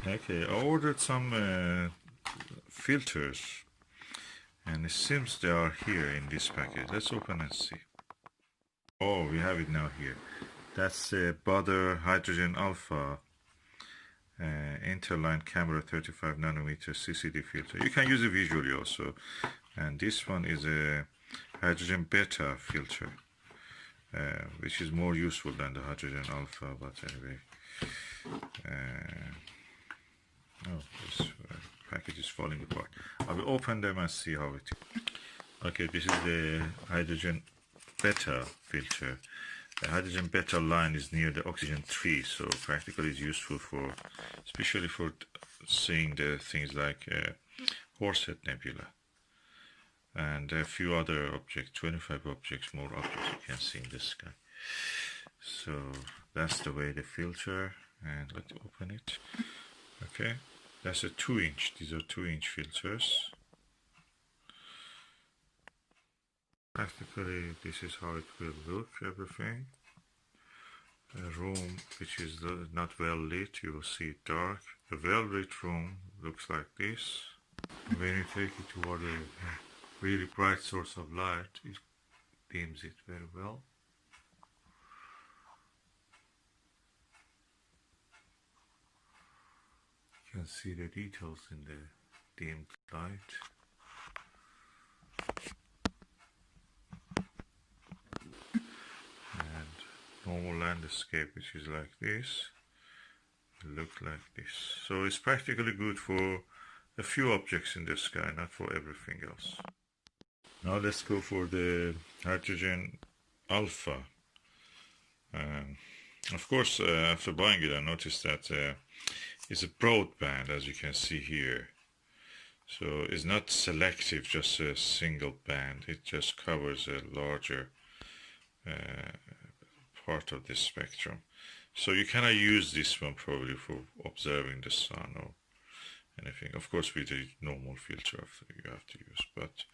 Okay, I ordered some filters, and it seems they are here in this package. Let's open and see. Oh, we have it now here. That's Baader Hydrogen Alpha interline camera 35 nanometer CCD filter. You can use it visually also. And this one is a hydrogen beta filter, which is more useful than the hydrogen alpha, but anyway. Oh, this package is falling apart. I will open them and see how it is. Okay, this is the hydrogen beta filter. The hydrogen beta line is near the oxygen 3, so practically it's useful for, especially for seeing the things like Horsehead Nebula and a few other objects, 25 objects, more objects you can see in the sky. So that's the way the filter, and let's open it. Okay, that's a 2-inch. These are 2-inch filters. Practically, this is how it will look, everything. A room which is not well lit, you will see it dark. A well lit room looks like this. When you take it toward a really bright source of light, it dims it very well. You can see the details in the dimmed light. Normal landscape, which is like this, look like this. So it's practically good for a few objects in the sky, not for everything else. Now let's go for the hydrogen alpha. Of course, after buying it, I noticed that it's a broadband, as you can see here. So it's not selective, just a single band. It just covers a larger part of the spectrum. So you cannot use this one probably for observing the sun or anything. Of course, with the normal filter you have to use. But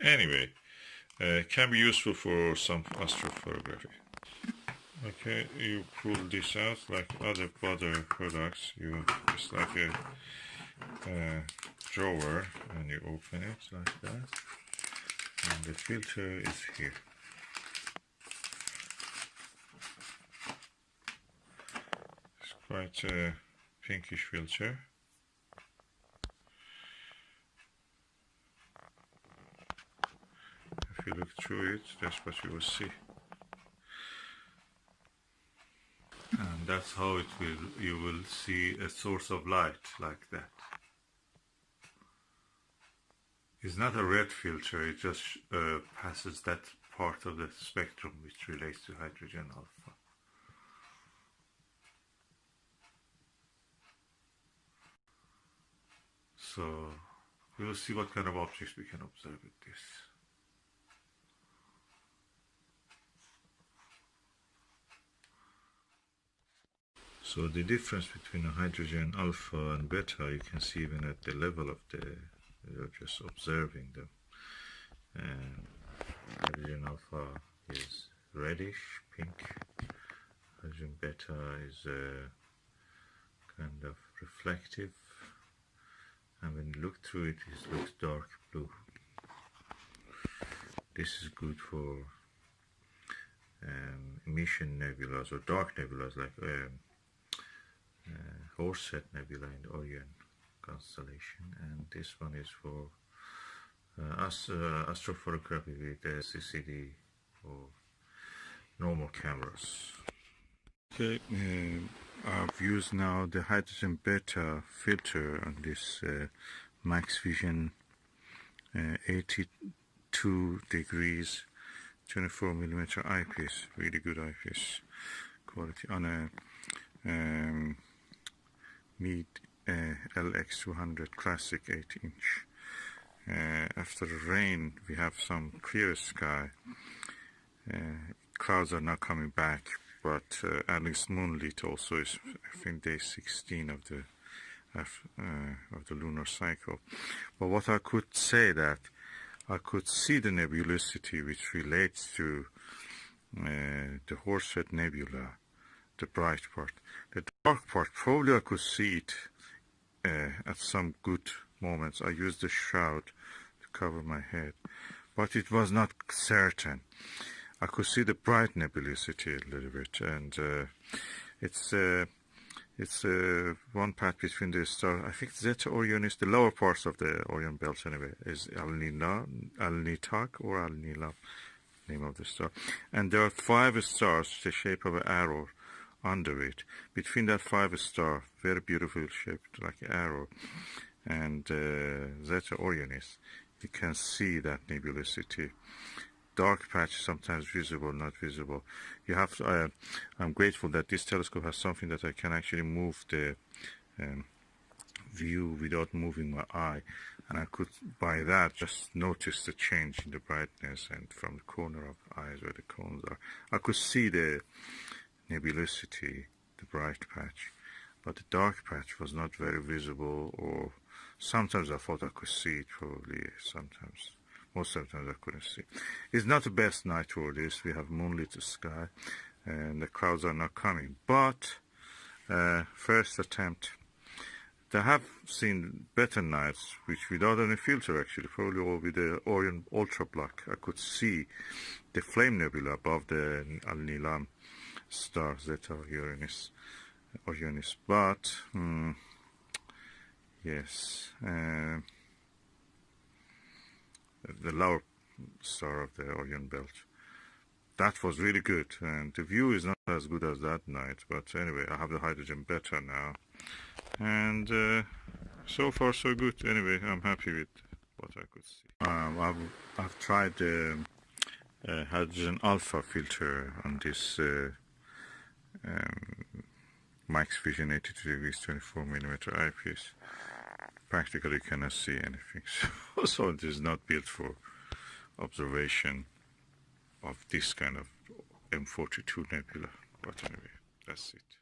anyway, can be useful for some astrophotography. Okay, you pull this out like other Baader products. You just like a drawer, and you open it like that, and the filter is here. Quite a pinkish filter. If you look through it, that's what you will see. And that's how it will, you will see a source of light like that. It's not a red filter, it just passes that part of the spectrum which relates to hydrogen alpha. So we will see what kind of objects we can observe with this. So the difference between a hydrogen alpha and beta, you can see even at the level of you're just observing them. Hydrogen alpha is reddish, pink. Hydrogen beta is kind of reflective. And when you look through it, it looks dark blue. This is good for emission nebulas or dark nebulas like Horsehead Nebula in the Orion constellation. And this one is for astrophotography with CCD or normal cameras. Okay, I've used now the hydrogen beta filter on this max vision 82 degrees 24 millimeter eyepiece, really good eyepiece quality on a Meade LX200 classic 8-inch. After the rain we have some clear sky. Clouds are not coming back, but at least moonlit also is, I think, day 16 of the lunar cycle. But what I could say that I could see the nebulosity which relates to the Horsehead Nebula, the bright part. The dark part, probably I could see it at some good moments. I used the shroud to cover my head, but it was not certain. I could see the bright nebulosity a little bit, and it's one path between the star. I think Zeta Orionis, the lower parts of the Orion belt anyway, is Al-Nitaq or Al-Nila, name of the star. And there are 5 stars, the shape of an arrow under it. Between that 5 stars, very beautiful shaped like an arrow, and Zeta Orionis, you can see that nebulosity. Dark patch, sometimes visible, not visible. You have to, I'm grateful that this telescope has something that I can actually move the view without moving my eye, and I could by that just notice the change in the brightness, and from the corner of the eyes where the cones are, I could see the nebulosity, the bright patch, but the dark patch was not very visible, or sometimes I thought I could see it, probably sometimes. Most of the times I couldn't see. It's not the best night for this. We have moonlit sky, and the clouds are not coming. But first attempt. I have seen better nights, which without any filter actually, probably all with the Orion Ultra Black. I could see the flame nebula above the Al-Nilam star, Zeta Orionis. But yes. The lower star of the Orion belt. That was really good, and the view is not as good as that night, but anyway, I have the hydrogen beta now, and so far so good. Anyway, I'm happy with what I could see. I've tried the hydrogen alpha filter on this Max Vision 82 degrees 24mm eyepiece. Practically you cannot see anything, so it is not built for observation of this kind of M42 nebula. But anyway, that's it.